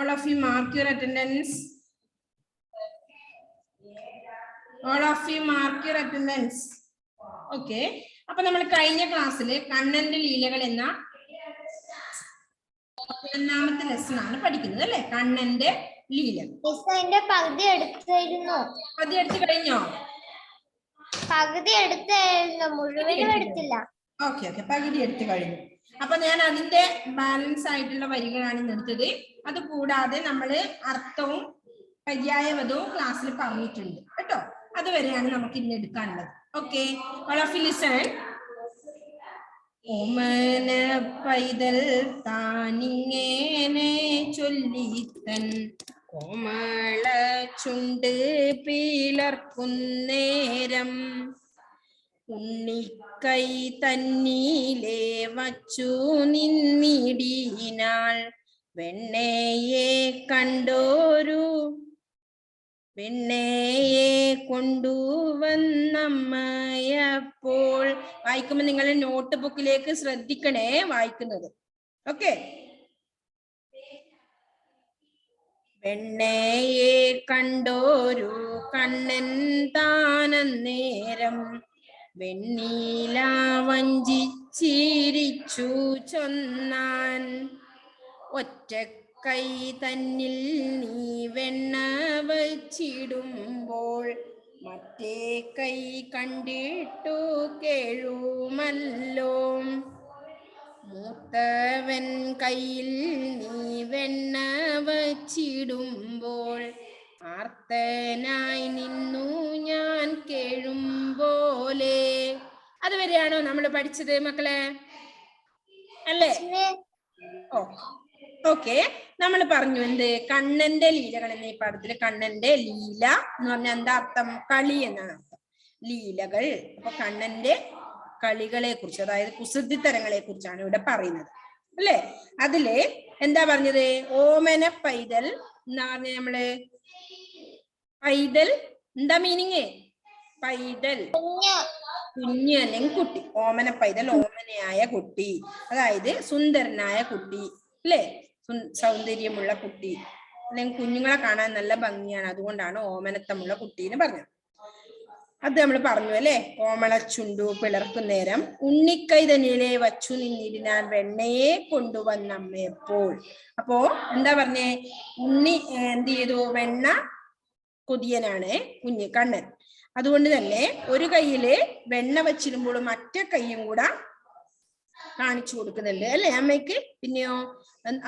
All of you mark your attendance. All of you mark your attendance. Okay. അപ്പൊ നമ്മൾ കഴിഞ്ഞ ക്ലാസ്സിൽ കണ്ണന്റെ ലീലകൾ എന്ന ഒന്നാമത്തെ ലെസൺ ആണ് പഠിക്കുന്നത് അല്ലെ? കണ്ണന്റെ ലീലകൾ. പകുതി എടുത്തായിരുന്നു. പകുതി എടുത്തു കഴിഞ്ഞോ? പകുതി എടുത്തായിരുന്നു, മുഴുവനും എടുത്തില്ല. ഓക്കെ ഓക്കെ, പകുതി എടുത്തു കഴിഞ്ഞു. അപ്പൊ ഞാൻ അതിന്റെ ബാലൻസ് ആയിട്ടുള്ള വരികളാണ് എടുത്തത്. അത് കൂടാതെ നമ്മള് അർത്ഥവും പര്യായപദവും ക്ലാസ്സിൽ പറഞ്ഞിട്ടുണ്ട് കേട്ടോ. അതുവരെയാണ് നമുക്ക് ഇന്ന് എടുക്കാനുള്ളത്. Okay, all of you listen. ഓമന പൈതൽ താനിങ്ങനെ ചൊല്ലിത്തൻ കോമള ചുണ്ട് പിളർക്കുന്നേരം ഉണ്ണിക്കൈ തന്നീലേ വച്ചു നിന്നിടിനാൾ വെണ്ണയെ കൊണ്ടുവന്നമ്മയപ്പോൾ. വായിക്കുമ്പോ നിങ്ങൾ നോട്ട് ബുക്കിലേക്ക് ശ്രദ്ധിക്കണേ വായിക്കുന്നത്. ഓക്കെ, വെണ്ണയെ കണ്ടോരു കണ്ണൻ താനന്നേരം വെണ്ണീല വഞ്ചിച്ചിരിച്ചു ചൊന്നാൻ ഒറ്റക്കൈ തന്നിൽ നീ വെണ്ണ വച്ചിടുമ്പോൾ മറ്റേ കൈ കണ്ടിട്ടു കേഴുമല്ലോ. മൂത്തവൻ കയ്യിൽ നീ വെണ്ണ വച്ചിടുമ്പോൾ ആർത്തനായി നിന്നു ഞാൻ കേഴുമ്പോലെ. അതുവരെയാണോ നമ്മൾ പഠിച്ചത് മക്കളെ? അല്ലേ? ഓക്കെ, നമ്മൾ പറഞ്ഞു എന്ത്? കണ്ണന്റെ ലീലകൾ എന്ന ഈ പാഠത്തില് കണ്ണന്റെ ലീല എന്ന് പറഞ്ഞാൽ എന്താ അർത്ഥം? കളി എന്നാണ് അർത്ഥം. ലീലകൾ. അപ്പൊ കണ്ണന്റെ കളികളെ കുറിച്ച്, അതായത് കുസൃതിത്തരങ്ങളെ കുറിച്ചാണ് ഇവിടെ പറയുന്നത് അല്ലേ? അതില് എന്താ പറഞ്ഞത്? ഓമന പൈതൽ എന്നാ പറഞ്ഞ നമ്മള് പൈതൽ എന്താ മീനിങ്? പൈതൽ കുഞ്ഞ് അല്ലെങ്കിൽ കുട്ടി. ഓമന പൈതൽ ഓമനയായ കുട്ടി, അതായത് സുന്ദരനായ കുട്ടി അല്ലേ? സൗന്ദര്യമുള്ള കുട്ടി അല്ലെങ്കിൽ കുഞ്ഞുങ്ങളെ കാണാൻ നല്ല ഭംഗിയാണ്, അതുകൊണ്ടാണ് ഓമനത്തമുള്ള കുട്ടി എന്ന് പറഞ്ഞത്. അത് നമ്മൾ പറഞ്ഞു അല്ലെ? കോമള ചുണ്ടു പിളർക്കുന്നേരം ഉണ്ണിക്കൈ തന്നിലെ വച്ചു നിന്നിരുന്നാൽ വെണ്ണയെ കൊണ്ടുവന്നമ്മയപ്പോൾ. അപ്പോ എന്താ പറഞ്ഞേ? ഉണ്ണി എന്ത് ചെയ്തു? വെണ്ണ കൊതിയനാണ് കുഞ്ഞ് കണ്ണൻ. അതുകൊണ്ട് തന്നെ ഒരു കൈയില് വെണ്ണ വച്ചിരുമ്പോൾ മറ്റേ കൈയും കൂടെ കാണിച്ചു കൊടുക്കുന്നുണ്ട് അല്ലെ അമ്മയ്ക്ക്? പിന്നെയോ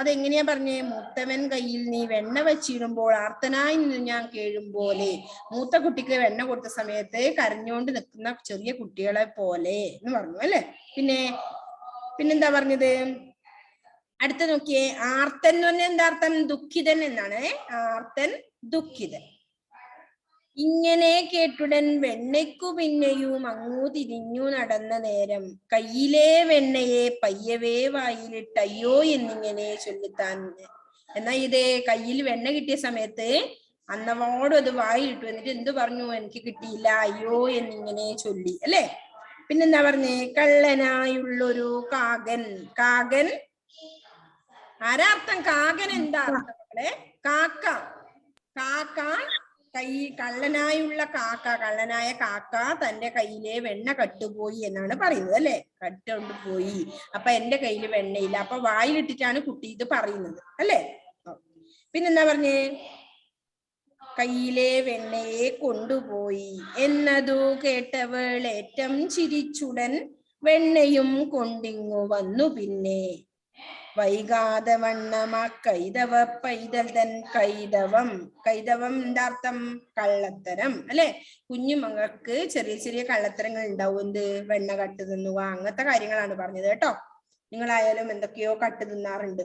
അതെങ്ങനെയാ പറഞ്ഞേ? മൂത്തവൻ കയ്യിൽ നീ വെണ്ണ വച്ചിടുമ്പോൾ ആർത്തനായി നിന്ന് ഞാൻ കേഴുമ്പോലെ. മൂത്ത കുട്ടിക്ക് വെണ്ണ കൊടുത്ത സമയത്ത് കരഞ്ഞുകൊണ്ട് നിൽക്കുന്ന ചെറിയ കുട്ടികളെ പോലെ എന്ന് പറഞ്ഞു അല്ലെ? പിന്നെന്താ പറഞ്ഞത്? അടുത്ത നോക്കിയേ. ആർത്തൻ എന്ന് പറഞ്ഞാൽ എന്താ അർത്ഥം? ദുഃഖിതൻ എന്നാണ്. ആർത്തൻ, ദുഃഖിതൻ. ഇങ്ങനെ കേട്ടുടൻ വെണ്ണയ്ക്കു പിന്നെയും അങ്ങു തിരിഞ്ഞു നടന്ന നേരം കയ്യിലെ വെണ്ണയെ പയ്യവേ വായിലിട്ടയ്യോ എന്നിങ്ങനെ ചൊല്ലിത്താൻ. എന്നാ ഇതേ കയ്യിൽ വെണ്ണ കിട്ടിയ സമയത്ത് അന്നവാടും അത് വായിലിട്ടു. എന്നിട്ട് എന്ത് പറഞ്ഞു? എനിക്ക് കിട്ടിയില്ല, അയ്യോ എന്നിങ്ങനെ ചൊല്ലി അല്ലെ? പിന്നെന്താ പറഞ്ഞേ? കള്ളനായുള്ളൊരു കാകൻ. കാകൻ ആരാർത്ഥം? കാകൻ എന്താ അർത്ഥം മക്കളെ? കാക്ക. കാക്ക കള്ളനായുള്ള കാക്ക, കള്ളനായ കാക്ക തന്റെ കയ്യിലെ വെണ്ണ കട്ടുപോയി എന്നാണ് പറയുന്നത് അല്ലെ? കട്ടുകൊണ്ട് പോയി. അപ്പൊ എന്റെ കയ്യിൽ വെണ്ണയില്ല. അപ്പൊ വായിലിട്ടിട്ടാണ് കുട്ടി ഇത് പറയുന്നത് അല്ലെ? പിന്നെന്താ പറഞ്ഞേ? കയ്യിലെ വെണ്ണയെ കൊണ്ടുപോയി എന്നതു കേട്ടവൾ ഏറ്റം ചിരിച്ചുടൻ വെണ്ണയും കൊണ്ടിങ്ങു വന്നു. പിന്നെ വൈകാതെ വണ്ണമ കൈതവ പൈതൽ തൻ കൈതവം. കൈതവം എന്താർത്ഥം? കള്ളത്തരം അല്ലെ? കുഞ്ഞുമകൾക്ക് ചെറിയ ചെറിയ കള്ളത്തരങ്ങൾ ഉണ്ടാവും. എന്ത്? വെണ്ണ കട്ട് തിന്നുക, അങ്ങനത്തെ കാര്യങ്ങളാണ് പറഞ്ഞത് കേട്ടോ. നിങ്ങളായാലും എന്തൊക്കെയോ കട്ട് തിന്നാറുണ്ട്.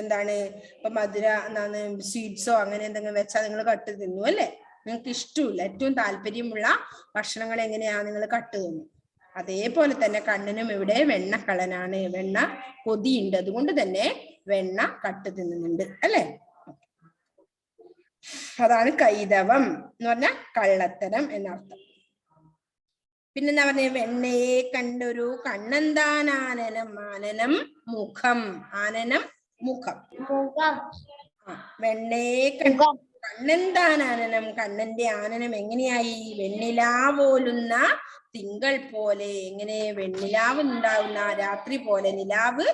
എന്താണ് ഇപ്പൊ മധുര എന്താണ് സ്വീറ്റ്സോ അങ്ങനെ എന്തെങ്കിലും വെച്ചാൽ നിങ്ങൾ കട്ട് തിന്നു അല്ലെ? നിങ്ങൾക്ക് ഇഷ്ടമില്ല, ഏറ്റവും താല്പര്യമുള്ള ഭക്ഷണങ്ങൾ എങ്ങനെയാ നിങ്ങൾ കട്ട് തിന്നു. അതേപോലെ തന്നെ കണ്ണനും ഇവിടെ വെണ്ണക്കള്ളനാണ്. വെണ്ണ കൊതിയുണ്ട്, അതുകൊണ്ട് തന്നെ വെണ്ണ കട്ട് തിന്നുന്നുണ്ട് അല്ലെ? അതാണ് കൈതവം എന്ന് പറഞ്ഞ കള്ളത്തരം എന്നർത്ഥം. പിന്നെന്താ പറഞ്ഞ? വെണ്ണയെ കണ്ടൊരു കണ്ണന്താൻ ആനനം. ആനനം മുഖം. ആനനം മുഖം. വെണ്ണയെ കണ്ണെന്താനനം, കണ്ണന്റെ ആനനം എങ്ങനെയായി? വെണ്ണിലാവോലുന്ന തിങ്കൾ പോലെ. എങ്ങനെ? വെണ്ണിലാവ് ഉണ്ടാവുന്ന രാത്രി പോലെ, നിലാവ്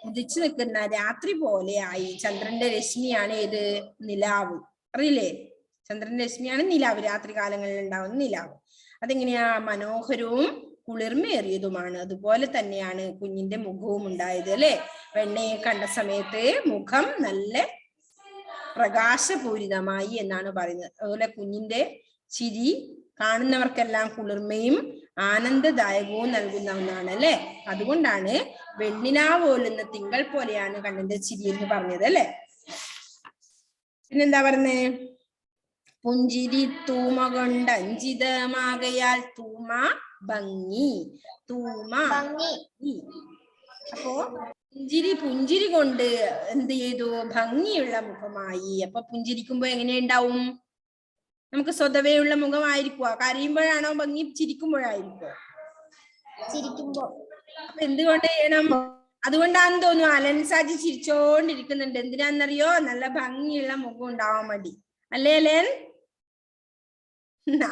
ഉദിച്ചു നിൽക്കുന്ന രാത്രി പോലെ ആയി. ചന്ദ്രന്റെ രശ്മിയാണ് ഏത്? നിലാവ്. അറിയില്ലേ? ചന്ദ്രന്റെ രശ്മിയാണ് നിലാവ്, രാത്രി കാലങ്ങളിൽ ഉണ്ടാവുന്ന നിലാവ്. അതെങ്ങനെയാ? മനോഹരവും കുളിർമയേറിയതുമാണ്. അതുപോലെ തന്നെയാണ് കുഞ്ഞിന്റെ മുഖവും ഉണ്ടായത് അല്ലെ? വെണ്ണയെ കണ്ട സമയത്ത് മുഖം നല്ല പ്രകാശപൂരിതമായി എന്നാണ് പറയുന്നത്. അതുപോലെ കുഞ്ഞിന്റെ ചിരി കാണുന്നവർക്കെല്ലാം കുളിർമയും ആനന്ദദായകവും നൽകുന്ന ഒന്നാണ് അല്ലെ? അതുകൊണ്ടാണ് വെണ്ണിലാവോലുന്ന തിങ്കൾ പോലെയാണ് കണ്ണന്റെ ചിരി എന്ന് പറഞ്ഞത് അല്ലെ? പിന്നെന്താ പറഞ്ഞേ? പുഞ്ചിരി തൂമ കൊണ്ട് അഞ്ചിതമാകയാൽ തൂമ ഭംഗി. തൂമ ഭംഗി. അപ്പോ പുഞ്ചിരി കൊണ്ട് എന്ത് ചെയ്തു? ഭംഗിയുള്ള മുഖമായി. അപ്പൊ പുഞ്ചിരിക്കുമ്പോ എങ്ങനെയുണ്ടാവും? നമുക്ക് സ്വതവേ ഉള്ള മുഖമായിരിക്കുവോ? കരയുമ്പോഴാണോ ഭംഗി? ചിരിക്കുമ്പോഴായിരിക്കോ? അപ്പൊ എന്തുകൊണ്ട് ചെയ്യണം? അതുകൊണ്ടാന്ന് തോന്നുന്നു അലൻസാജി ചിരിച്ചോണ്ടിരിക്കുന്നുണ്ട്. എന്തിനാന്നറിയോ? നല്ല ഭംഗിയുള്ള മുഖം ഉണ്ടാവാൻ വേണ്ടി അല്ലേ അലേൻ?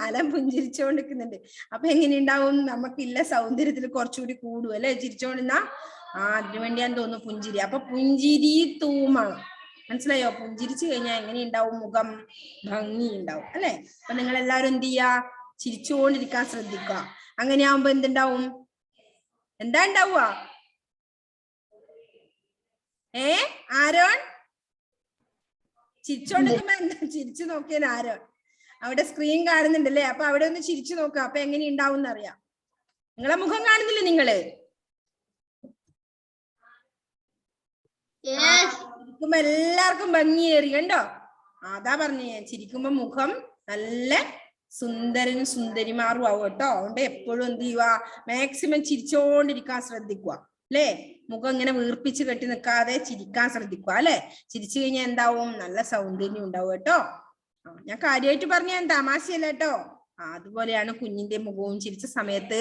അലൻ പുഞ്ചിരിച്ചോണ്ടിരിക്കുന്നുണ്ട്. അപ്പൊ എങ്ങനെയുണ്ടാവും? നമുക്കില്ല സൗന്ദര്യത്തിൽ കുറച്ചുകൂടി കൂടും അല്ലെ ചിരിച്ചോണ്ടിരുന്ന? അതിനു വേണ്ടിയാന്ന് തോന്നുന്നു പുഞ്ചിരി. അപ്പൊ പുഞ്ചിരി തൂമ, മനസ്സിലായോ? പുഞ്ചിരിച്ചു കഴിഞ്ഞാൽ എങ്ങനെയുണ്ടാവും? മുഖം ഭംഗി ഉണ്ടാവും അല്ലെ? അപ്പൊ നിങ്ങൾ എല്ലാവരും എന്ത് ചെയ്യാ? ചിരിച്ചുകൊണ്ടിരിക്കാൻ ശ്രദ്ധിക്കുക. അങ്ങനെയാവുമ്പോ എന്തുണ്ടാവും? എന്താ ഉണ്ടാവുക? ആരോൺ ചിരിച്ചോണ്ടിരിക്കുമ്പോ എന്താ? ചിരിച്ചു നോക്കിയാൽ ആരോൺ അവിടെ സ്ക്രീൻ കാണുന്നുണ്ടല്ലേ? അപ്പൊ അവിടെ ഒന്ന് ചിരിച്ചു നോക്കുക. അപ്പൊ എങ്ങനെ ഉണ്ടാവും എന്നറിയാം. നിങ്ങളെ മുഖം കാണുന്നില്ലേ നിങ്ങള്? ചിരിക്കുമ്പോ എല്ലാവർക്കും ഭംഗിയേറി കണ്ടോ? അതാ പറഞ്ഞേ, ചിരിക്കുമ്പോ മുഖം നല്ല സുന്ദരനും സുന്ദരിമാറും ആവും കേട്ടോ. അതുകൊണ്ട് എപ്പോഴും എന്ത് ചെയ്യുക? മാക്സിമം ചിരിച്ചോണ്ടിരിക്കാൻ ശ്രദ്ധിക്കുക അല്ലേ? മുഖം ഇങ്ങനെ വീർപ്പിച്ച് കെട്ടി നിൽക്കാതെ ചിരിക്കാൻ ശ്രദ്ധിക്കുക അല്ലെ? ചിരിച്ചു കഴിഞ്ഞാൽ എന്താവും? നല്ല സൗന്ദര്യം ഉണ്ടാവും കേട്ടോ. ഞാൻ കാര്യമായിട്ട് പറഞ്ഞ തമാശയല്ല കേട്ടോ. അതുപോലെയാണ് കുഞ്ഞിന്റെ മുഖവും ചിരിച്ച സമയത്ത്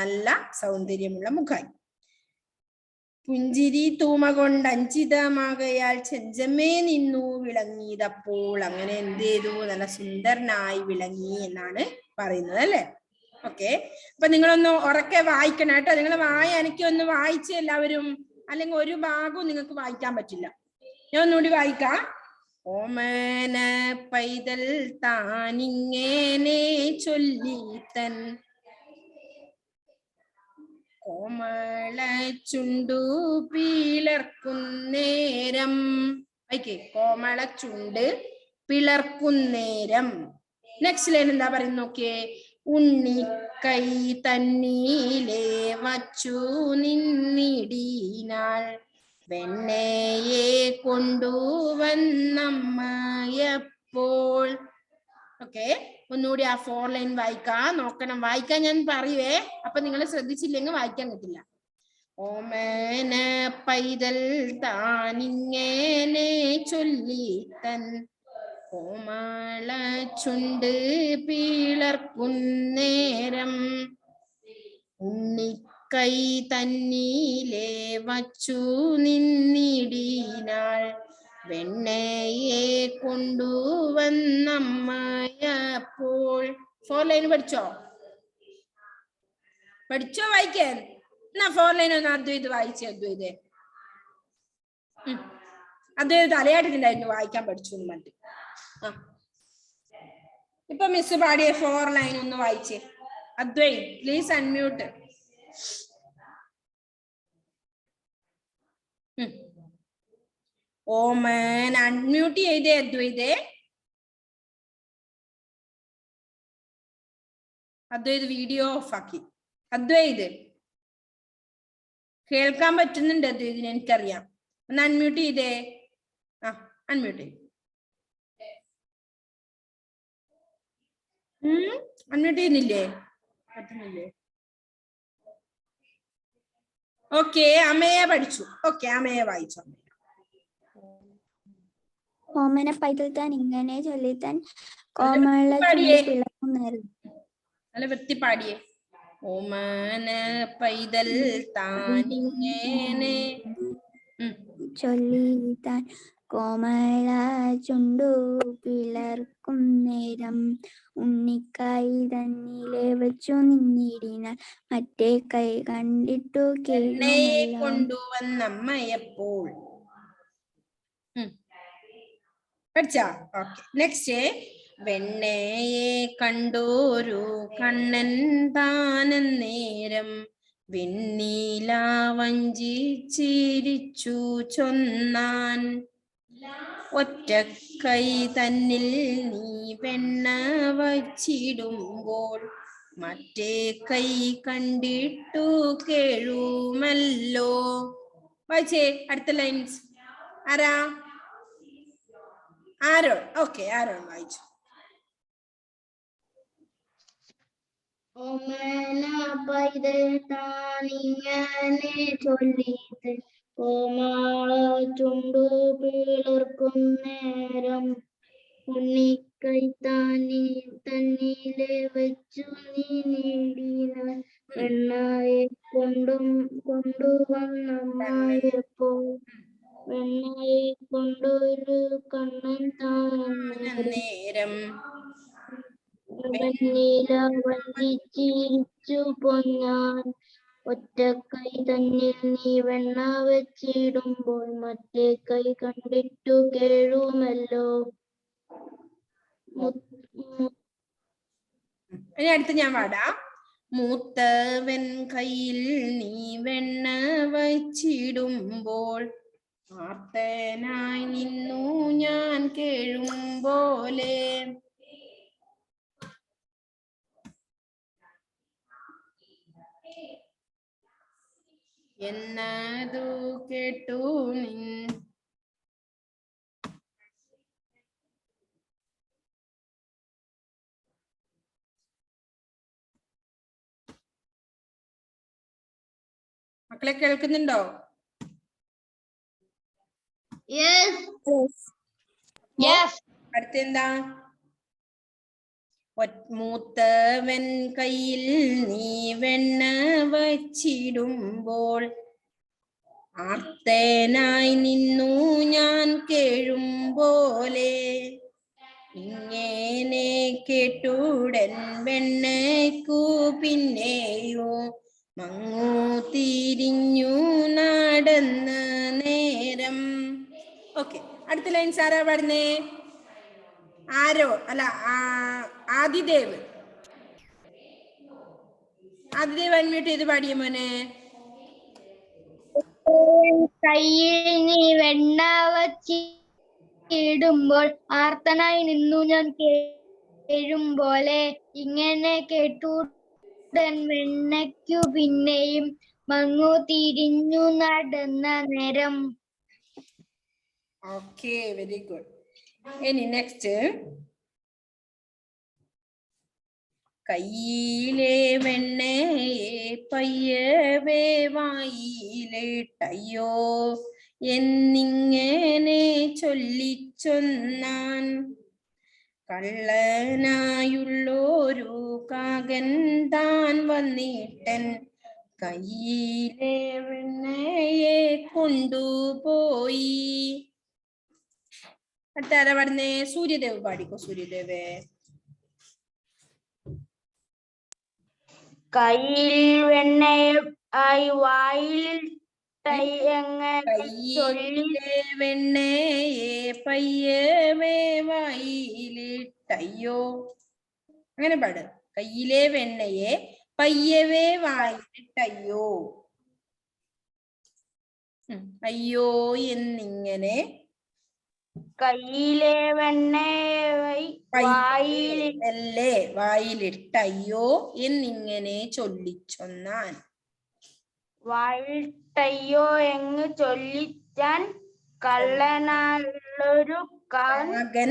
നല്ല സൗന്ദര്യമുള്ള മുഖമായി. പുഞ്ചിരി തൂമ കൊണ്ട് അഞ്ചിതമാകയാൽ ചെഞ്ചമ്മേ നിന്നു വിളങ്ങിയതപ്പോൾ. അങ്ങനെ എന്ത് ചെയ്തു? നല്ല സുന്ദരനായി വിളങ്ങി എന്നാണ് പറയുന്നത് അല്ലെ? ഓക്കെ, അപ്പൊ നിങ്ങളൊന്ന് ഉറക്കെ വായിക്കണം കേട്ടോ. നിങ്ങൾ എനിക്ക് ഒന്ന് വായിച്ച് എല്ലാവരും, അല്ലെങ്കിൽ ഒരു ഭാഗവും നിങ്ങൾക്ക് വായിക്കാൻ പറ്റില്ല. ഞാൻ ഒന്നുകൂടി വായിക്കാം. ഓമന പൈതൽ താനിങ്ങനെ ചൊല്ലിത്തൻ കോമള ചുണ്ടു പിളർക്കുന്നേരം. കോമള ചുണ്ട് പിളർക്കുന്നേരം. നെക്സ്റ്റ് ലൈൻ എന്താ പറയുന്നത് നോക്കിയേ? ഉണ്ണിക്കൈ തന്നീലേ വച്ചു നിന്നിടീനാൾ വെണ്ണയെ കൊണ്ടുവന്നമ്മയപ്പോൾ. ഓക്കെ, ഒന്നുകൂടി ആ 4 ലൈൻ വായിക്കാം. നോക്കണം, വായിക്കാൻ ഞാൻ പറയുവേ. അപ്പൊ നിങ്ങൾ ശ്രദ്ധിച്ചില്ലെങ്കിൽ വായിക്കാൻ കിട്ടില്ല. ഓമന പൈതൽ താനിങ്ങനെ ചൊല്ലി തൻ കോമള ചുണ്ട് പിളർക്കുന്നേരം ഉണ്ണിക്കൈ തന്നീലേ വച്ചു നിന്നിടീനാൾ വെണ്ണയെ കൊണ്ടുവന്നമ്മയപ്പോൾ. 4 ലൈൻ പഠിച്ചോ? വായിക്കാൻ? എന്നാ 4 ലൈൻ ഒന്ന് അദ്വൈത് വായിച്ചേ. അദ്വൈത് തലയാട്ടിട്ടുണ്ടായിരുന്നു വായിക്കാൻ പഠിച്ചു എന്ന് പറഞ്ഞിട്ട്. ഇപ്പൊ മിസ് പാടിയ 4 ലൈൻ ഒന്ന് വായിച്ചേ. Advait please unmute. ഓമൻ അൺമ്യൂട്ട് ചെയ്തേ അദ്വൈതേ. അദ്വൈത് വീഡിയോ ഓഫ് ആക്കി. അദ്വൈത് കേൾക്കാൻ പറ്റുന്നുണ്ട് അദ്വൈതിന്, എനിക്കറിയാം. ഒന്ന് അൺമ്യൂട്ട് ചെയ്തേ. അൺമ്യൂട്ട് ചെയ്ത് അൺമ്യൂട്ട് ചെയ്യുന്നില്ലേ? പറ്റുന്നില്ലേ? ഓക്കെ, അമ്മയെ പഠിച്ചു. ഓക്കെ, അമ്മയെ വായിച്ചു. ഓമന പൈതൽ താൻ ഇങ്ങനെ ചൊല്ലിത്താൻ കോമള പിളർക്കുന്നേരം. നല്ല വൃത്തി പാടിയേ. ഓമന പൈതൽ താനിങ്ങനെ ചൊല്ലിത്താൻ കോമള ചുണ്ടു പിളർക്കും നേരം ഉണ്ണിക്കായി തന്നിലെ വെച്ചു നിന്നിടിനാൽ മറ്റേ കൈ കണ്ടിട്ടു വെണ്ണയെ കേഴുമല്ലോ. കൊണ്ടുവന്നമ്മയപ്പോൾ. പഠിച്ചാ? ഓക്കെ. നെക്സ്റ്റ്, വെണ്ണയെ കണ്ടോരു കണ്ണൻ താനന്നേരം വെണ്ണീല വഞ്ചിച്ചിരിച്ചു ചൊന്നാൻ. ഒറ്റക്കൈ തന്നിൽ നീ വെണ്ണ വച്ചിടുമ്പോൾ മറ്റേ കൈ കണ്ടിട്ടു കേഴുമല്ലോ. വായിച്ചേ അടുത്ത ലൈൻസ്. ആരാ? ആരോൺ. ഓക്കെ, ആരോൺ വായിച്ചു. ഓമന പൈതൽ താനിങ്ങനെ ചൊല്ലിയിട്ട് കോമാള ചുണ്ടു പിളർക്കും നേരം ഉണ്ണിക്കൈ തന്നിലെ വെച്ചു നീ നീടിനാൽ വെണ്ണയെ കൊണ്ടുവന്നമ്മയപ്പോൾ വെണ്ണയെ കൊണ്ടൊരു കണ്ണൻ നേരം വെണ്ണീല വഞ്ചിച്ചിരിച്ചു പൊന്നാൻ. ഒറ്റക്കൈ തന്നിൽ നീ വെണ്ണ വെച്ചിടുമ്പോൾ മറ്റേ കൈ കണ്ടിട്ടു കേഴുമല്ലോ. ഇനി അടുത്ത് ഞാൻ പാടാം. മൂത്തവൻ കയ്യിൽ നീ വെണ്ണ വച്ചിടുമ്പോൾ ആർത്തനായി നിന്നു ഞാൻ കേഴുമ്പോലെ. എന്നതു കേട്ടു മക്കളെ കേൾക്കുന്നുണ്ടോ? അടുത്തെന്താ? മൂത്തവൻ കയ്യിൽ നീ വെണ്ണ വച്ചിടുമ്പോൾ ആർത്തനായി നിന്നു ഞാൻ കേഴുമ്പോലെ. ഇങ്ങനെ കേട്ടുടൻ വെണ്ണയ്ക്കു പിന്നെയോ മങ്ങു തിരിഞ്ഞു നടന്ന നേരം. ഓക്കെ, അടുത്ത ലൈൻസ് ആരാ പാടുന്നേ? ആരോ അല്ല, ആദിദേവ്. ആദിദേവ് അൺമ്യൂട്ട് ചെയ്ത് പാടിയ മോനെ. കയ്യിൽ നീ വെണ്ണ വച്ചിടുമ്പോൾ ആർത്തനായി നിന്നു ഞാൻ കേഴുമ്പോലെ. ഇങ്ങനെ കേട്ടുടൻ വെണ്ണയ്ക്കു പിന്നെയും മങ്ങു തിരിഞ്ഞു നടന്ന നേരം. Okay, very good. ഇനി നെക്സ്റ്റ്, കയ്യിലെ വെണ്ണയെ പയ്യവേ വായിലിട്ടയ്യോ എന്നിങ്ങനെ ചൊല്ലിച്ചൊന്നാൻ. കള്ളനായുള്ളൊരു കാകൻ താൻ വന്നിട്ടൻ കയ്യിലെ വെണ്ണയെ കൊണ്ടുപോയി. അടുത്താരാ പാടുന്നേ? സൂര്യദേവ് പാടിക്കോ. സൂര്യദേവേ. കയ്യിൽ വെണ്ണയായി വായിൽ കയ്യിലെ വെണ്ണയെ പയ്യവേ വായിലിട്ടയ്യോ. അങ്ങനെ പാട്. കയ്യിലെ വെണ്ണയെ പയ്യവേ വായിലിട്ടയ്യോ. അയ്യോ എന്നിങ്ങനെ കയ്യിലെ വെണ്ണയെ വായിലിട്ടയ്യോ എന്നിങ്ങനെ ചൊല്ലിച്ചൊന്നാൻ. വായിലിട്ടയ്യോ എന്ന് ചൊല്ലിച്ചാൻ കള്ളനായുള്ളൊരു കാകൻ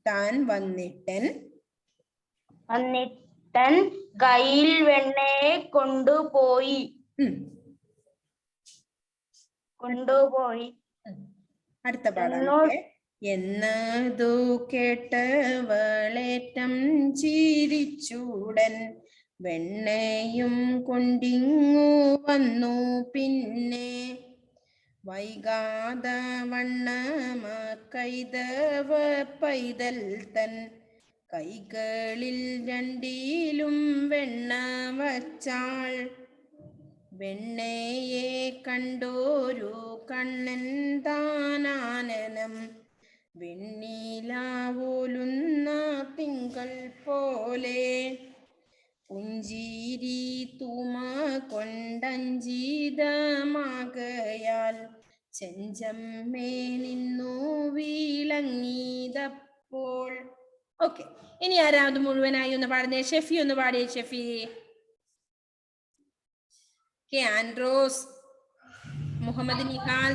താൻ വന്നിട്ടൻ കയ്യിൽ വെണ്ണയെ കൊണ്ടുപോയി. അടുത്ത പാടാം. എന്നതു കേട്ടവളേറ്റം ചിരിച്ചൂടൻ വെണ്ണയും കൊണ്ടിങ്ങു വന്നു പിന്നെ. വൈകാത വണ്ണമ കൈതവ പൈതൽ തൻ കൈകളിൽ രണ്ടിലും വെണ്ണ വച്ചാൾ. വെണ്ണയെ കണ്ടോരു കണ്ണൻ താനാനനം വെണ്ണിലാവോലുന്ന തിങ്കൾ പോലെ. പുഞ്ചിരി തൂമ കൊണ്ടഞ്ചിതമാകയാൽ ചെഞ്ചമ്മേ നിന്നു വിളങ്ങിയതപ്പോൾ. ഓക്കെ, ഇനി ആരാ അത് മുഴുവനായി ഒന്ന് പാടുന്നേ? ഷെഫി ഒന്ന് പാടിയേ. ഷെഫി, ആൻഡ്രോസ്, മുഹമ്മദ് നിഹാൽ,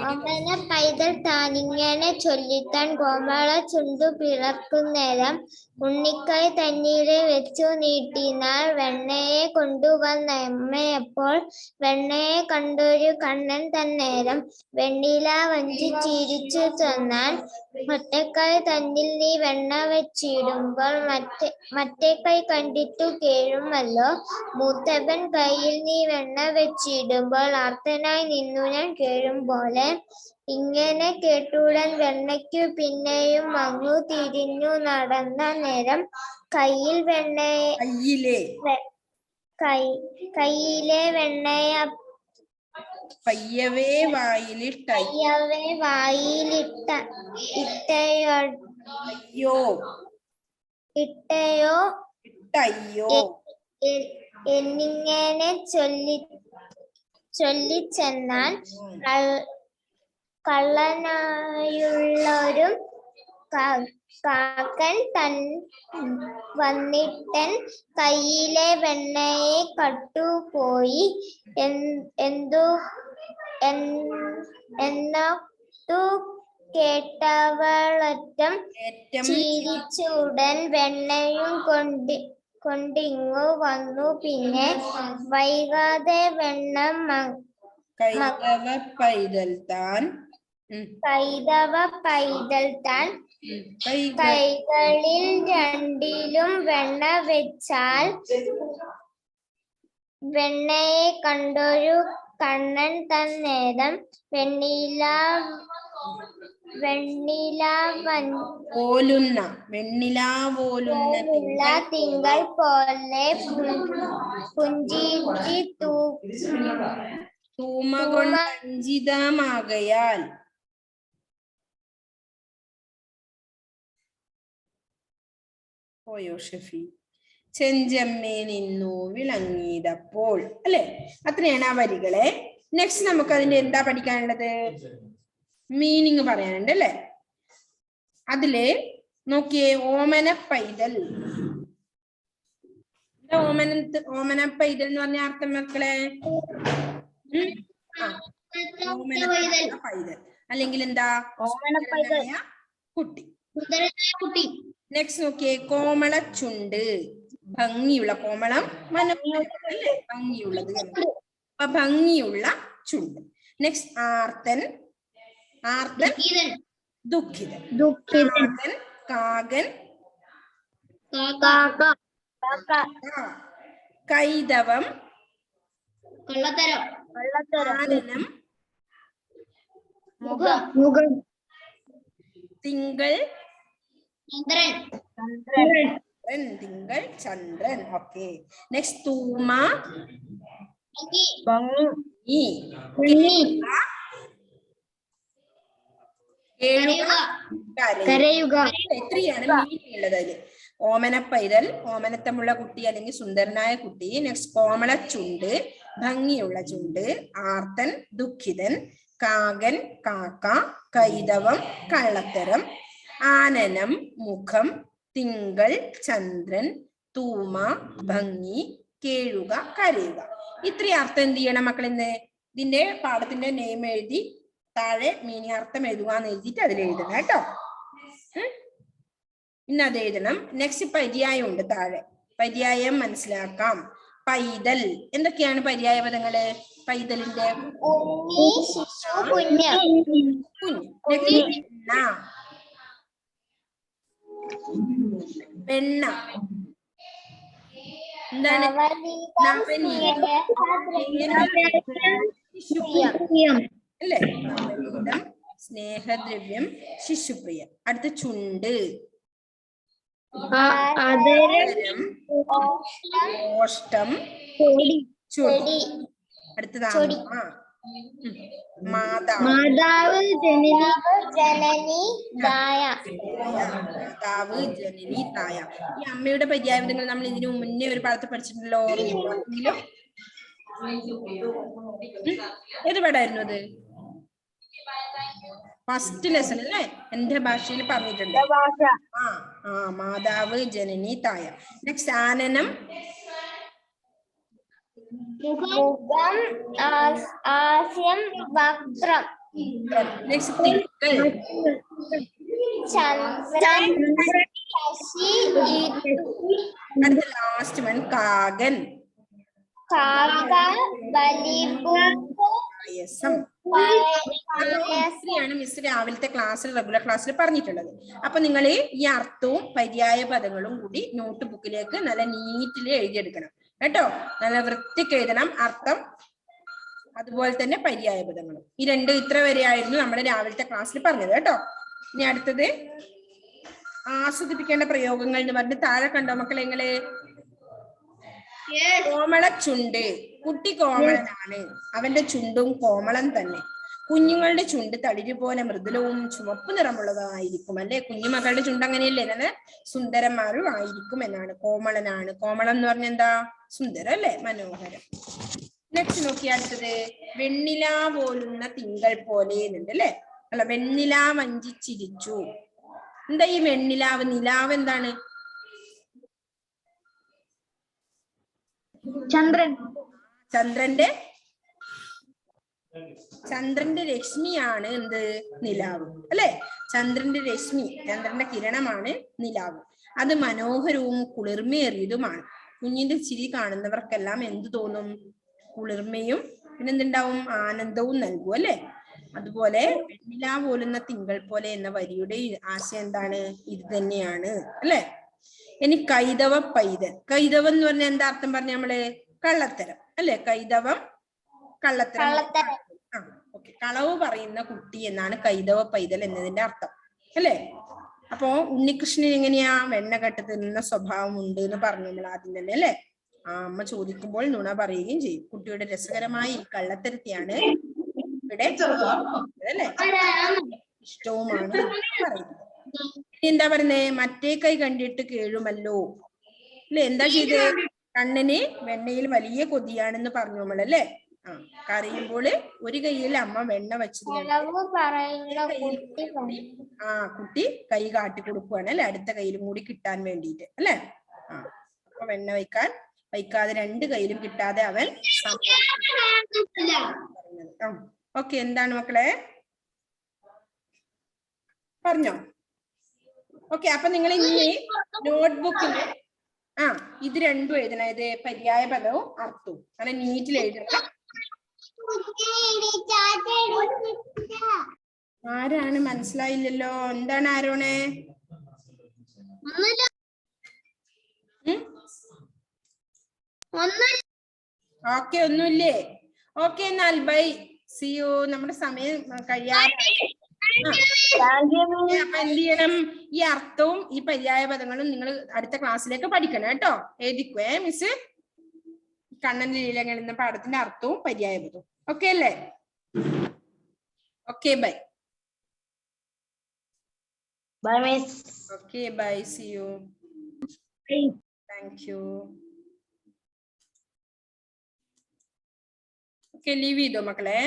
ഓമന പൈതൽ താനിങ്ങനെ ചൊല്ലിത്താൻ കോമള ചുണ്ടു പിളർക്കുന്നേരം ഉണ്ണിക്കൈ തന്നീരെ വെച്ചു നീട്ടിനാൾ. വെണ്ണയെ കൊണ്ടുവന്നമ്മയപ്പോൾ വെണ്ണയെ കണ്ടൊരു കണ്ണൻ തന്നേരം വെണ്ണില വഞ്ചി ചിരിച്ചു തന്നാൽ. ഒറ്റക്കൈ തന്നിൽ നീ വെണ്ണ വെച്ചിടുമ്പോൾ മറ്റേ കൈ കണ്ടിട്ടു കേഴുമല്ലോ. മൂത്തവൻ കയ്യിൽ നീ വെണ്ണ വെച്ചിടുമ്പോൾ ആർത്തനായി നിന്നു ഞാൻ കേഴും പോലെ. ഇങ്ങനെ കേട്ടുടൻ വെണ്ണയ്ക്കു പിന്നെയും അങ്ങു തിരിഞ്ഞു നടന്ന നേരം കയ്യിലെ വെണ്ണയ പയ്യവേ വായിലിട്ട ഇട്ടയോ എന്നിങ്ങനെ ചൊല്ലിച്ചെന്നാൽ കള്ളനായുള്ളൊരു കാക്കൻ തൻ വന്നിട്ടൻ കയ്യിലെ വെണ്ണയെ കട്ടുപോയി. എന്നതു കേട്ടവളറ്റം ചിരിച്ചുടൻ വെണ്ണയും കൊണ്ടിങ്ങു വന്നു. പിന്നെ വൈകാതെ വെണ്ണ കൈതവ പൈതൽ താൻ കൈകളിൽ രണ്ടിലും വെണ്ണ വെച്ചാൽ. വെണ്ണയെ കണ്ടൊരു കണ്ണൻ തന്നേരം വെണ്ണില തിങ്കൾ പോലെ പുഞ്ചിരി തൂമ കൊണ്ടഞ്ചിതമാകയാൽ. പോയോ ഷെഫി? ചെഞ്ചമ്മേ നിന്നു വിളങ്ങിയതപ്പോൾ. അല്ലെ, അത്രയാണ് ആ വരികളെ. നെക്സ്റ്റ് നമുക്ക് അതിന്റെ എന്താ പഠിക്കാനുള്ളത്? മീനിങ് പറയാനുണ്ട് അല്ലെ. അതില് നോക്കിയേ, ഓമന പൈതൽ. ഓമന പൈതൽ എന്ന് പറഞ്ഞ അർത്ഥം മക്കളെ? പൈതൽ അല്ലെങ്കിൽ എന്താ? കുട്ടി. നെക്സ്റ്റ് നോക്കിയേ, കോമള ചുണ്ട്. ഭംഗിയുള്ള, കോമളം മനോഹരല്ലേ, ഭംഗിയുള്ളത്. അപ്പൊ ഭംഗിയുള്ള ചുണ്ട്. നെക്സ്റ്റ് ആർത്തൻ ദുഃഖിതൻ. കാകൻ കൈതവം ആനനം തിങ്കൾ ചന്ദ്രൻ. ഓക്കെ, നെക്സ്റ്റ് തൂമ കരയുക. എത്രയാണ് മീനിങ് ഉള്ളത് അതില്? ഓമന പൈതൽ, ഓമനത്തമുള്ള കുട്ടി അല്ലെങ്കിൽ സുന്ദരനായ കുട്ടി. നെക്സ്റ്റ് കോമള ചുണ്ട്, ഭംഗിയുള്ള ചുണ്ട്. ആർത്തൻ ദുഃഖിതൻ. കാകൻ കാക്ക. കൈതവം കള്ളത്തരം. ആനനം മുഖം. തിങ്കൾ ചന്ദ്രൻ. തൂമ ഭംഗി. കേഴുക കരയുക. ഇത്രയും അർത്ഥം എന്ത് ചെയ്യണം മക്കളിന്ന്? ഇതിന്റെ പാഠത്തിന്റെ നെയിം എഴുതി താഴെ മീനിങ് അർത്ഥം എഴുതുകയെന്ന് എഴുതിയിട്ട് അതിൽ എഴുതണം കേട്ടോ. ഇന്ന് അത് എഴുതണം. നെക്സ്റ്റ് പര്യായം ഉണ്ട് താഴെ. പര്യായം മനസ്സിലാക്കാം. പൈതൽ, എന്തൊക്കെയാണ് പര്യായ പദങ്ങള്? പൈതലിന്റെ വെണ്ണ. എന്താണ്? അല്ലേ? നവനീതം, സ്നേഹദ്രവ്യം, ശിശുപ്രിയ. അടുത്ത ചുണ്ട്, ആദരം, ഓഷ്ടം, ചൊടി. അടുത്തത് അമ്മ. മാതാവ്, മാതാവ് ജനനി ദായ. മാതാവ്, ജനനി, തായ. ഈ അമ്മയുടെ പര്യായപദങ്ങൾ നമ്മൾ ഇതിനു മുന്നേ ഒരു പാഠത്തിൽ പഠിച്ചിട്ടുണ്ടല്ലോ. ഓർമ്മയിലും ഏത് പാടായിരുന്നു അത്? ഫസ്റ്റ് ലെസൺ അല്ലേ? എന്റെ ഭാഷയിൽ പറഞ്ഞിട്ടുണ്ട്. മാതാവ്, ജനനി, തായ. നെക്സ്റ്റ് ആനനം, മുഖം, ആസ്യം, വക്രം. നെക്സ്റ്റ് തിങ്കൾ, ചന്ദ്രൻ, ശശി, അടുത്ത ലാസ്റ്റ് വൺ കാകൻ, കാക്ക, പായസം. ാണ് മിസ് രാവിലത്തെ ക്ലാസ്സിൽ റെഗുലർ ക്ലാസ്സിൽ പറഞ്ഞിട്ടുള്ളത്. അപ്പൊ നിങ്ങൾ ഈ അർത്ഥവും പര്യായ പദങ്ങളും കൂടി നോട്ട് ബുക്കിലേക്ക് നല്ല നീറ്റിൽ എഴുതിയെടുക്കണം കേട്ടോ. നല്ല വൃത്തിക്ക് എഴുതണം അർത്ഥം, അതുപോലെ തന്നെ പര്യായ പദങ്ങളും. ഈ ഇത്ര വരെയായിരുന്നു നമ്മുടെ രാവിലത്തെ ക്ലാസ്സിൽ പറഞ്ഞത് കേട്ടോ. ഇനി അടുത്തത് ആസ്വദിപ്പിക്കേണ്ട പ്രയോഗങ്ങൾ എന്ന് പറഞ്ഞ് താഴെ കണ്ടോ മക്കളെ നിങ്ങള്? കോമള ചുണ്ട്, കുട്ടി കോമളനാണ്, അവന്റെ ചുണ്ടും കോമളം തന്നെ. കുഞ്ഞുങ്ങളുടെ ചുണ്ട് തളിര് പോലെ മൃദുലവും ചുവപ്പ് നിറമുള്ളതായിരിക്കും അല്ലെ? കുഞ്ഞുമക്കളുടെ ചുണ്ട് അങ്ങനെയല്ലേ? നല്ല സുന്ദരന്മാരും ആയിരിക്കും എന്നാണ്. കോമളനാണ്, കോമളം എന്ന് പറഞ്ഞ എന്താ? സുന്ദരം അല്ലെ? മനോഹരം. നെക്സ്റ്റ് നോക്കി അടുത്തത് വെണ്ണില പോലുന്ന തിങ്കൾ പോലെ എന്നുണ്ട് അല്ലെ? അല്ല, വെണ്ണില വഞ്ചിച്ചിരിച്ചു. എന്താ ഈ വെണ്ണിലാവ്? നിലാവ് എന്താണ്? ചന്ദ്രൻ. ചന്ദ്രന്റെ രശ്മിയാണ് എന്ത്? നിലാവ് അല്ലെ? ചന്ദ്രന്റെ രശ്മി, ചന്ദ്രന്റെ കിരണമാണ് നിലാവ്. അത് മനോഹരവും കുളിർമയേറിയതുമാണ്. കുഞ്ഞിന്റെ ചിരി കാണുന്നവർക്കെല്ലാം എന്ത് തോന്നും? കുളിർമയും പിന്നെന്തുണ്ടാവും? ആനന്ദവും നൽകും അല്ലെ? അതുപോലെ വെണ്ണില പോലുന്ന തിങ്കൾ പോലെ എന്ന വരിയുടെ ആശയം എന്താണ്? ഇത് തന്നെയാണ് അല്ലെ? ഇനി കൈതവ പൈതൽ. കൈതവം എന്ന് പറഞ്ഞാൽ എന്താ അർത്ഥം പറഞ്ഞ നമ്മള്? കള്ളത്തരം അല്ലെ? കൈതവം കള്ളത്തരം. ഓക്കെ, കളവ് പറയുന്ന കുട്ടി എന്നാണ് കൈതവ പൈതൽ എന്നതിന്റെ അർത്ഥം അല്ലെ? അപ്പോ ഉണ്ണികൃഷ്ണൻ എങ്ങനെയാ? വെണ്ണ കെട്ട് തിന്നുന്ന സ്വഭാവം ഉണ്ട് എന്ന് പറഞ്ഞു നമ്മൾ ആദ്യം തന്നെ അല്ലെ? അമ്മ ചോദിക്കുമ്പോൾ നുണ പറയുകയും ചെയ്യും. കുട്ടിയുടെ രസകരമായ ഈ കള്ളത്തരത്തെയാണ് ഇവിടെ അല്ലെ ഇഷ്ടവുമാണ് പറയുന്നത്. എന്താ പറയുന്നേ? മറ്റേ കൈ കണ്ടിട്ട് കേഴുമല്ലോ അല്ലെ? എന്താ ചെയ്ത്? കണ്ണന് വെണ്ണയിൽ വലിയ കൊതിയാണെന്ന് പറഞ്ഞു നമ്മളല്ലേ? കരയുമ്പോൾ ഒരു കൈയിൽ അമ്മ വെണ്ണ വെച്ചത് കുട്ടി കൈ കാട്ടി കൊടുക്കുവാണ് അല്ലെ? അടുത്ത കയ്യിലും കൂടി കിട്ടാൻ വേണ്ടിയിട്ട് അല്ലെ? അപ്പൊ വെണ്ണ വയ്ക്കാതെ രണ്ട് കയ്യിലും കിട്ടാതെ അവൻ ഓക്കെ. എന്താണ് മക്കളെ പറഞ്ഞോ? ഓക്കെ, അപ്പൊ നിങ്ങൾ ഇനി നോട്ട്ബുക്കില് ഇത് രണ്ടും എഴുതണം. ഇത് പര്യായ പദവും അർത്ഥവും അങ്ങനെ നീറ്റിൽ എഴുതണം. ആരാണ്? മനസ്സിലായില്ലല്ലോ. എന്താണ് ആരോണേ? ഓക്കെ, ഒന്നുമില്ലേ? ഓക്കെ, എന്നാൽ ബൈ, സി യു. നമ്മുടെ സമയം കഴിയാറായി. അപ്പൊ എന്ത് ചെയ്യണം? ഈ അർത്ഥവും ഈ പര്യായ പദങ്ങളും നിങ്ങൾ അടുത്ത ക്ലാസ്സിലേക്ക് പഠിക്കണം കേട്ടോ. എഴുതിക്കുവേ മിസ്. കണ്ണന്റെ ലീലകൾ എന്ന പാഠത്തിന്റെ അർത്ഥവും പര്യായ പദവും. ഓക്കെ അല്ലേ? Okay, bye. Bye miss. Okay, bye, see you. Thank you. Okay, leave ചെയ്തോ മക്കളെ.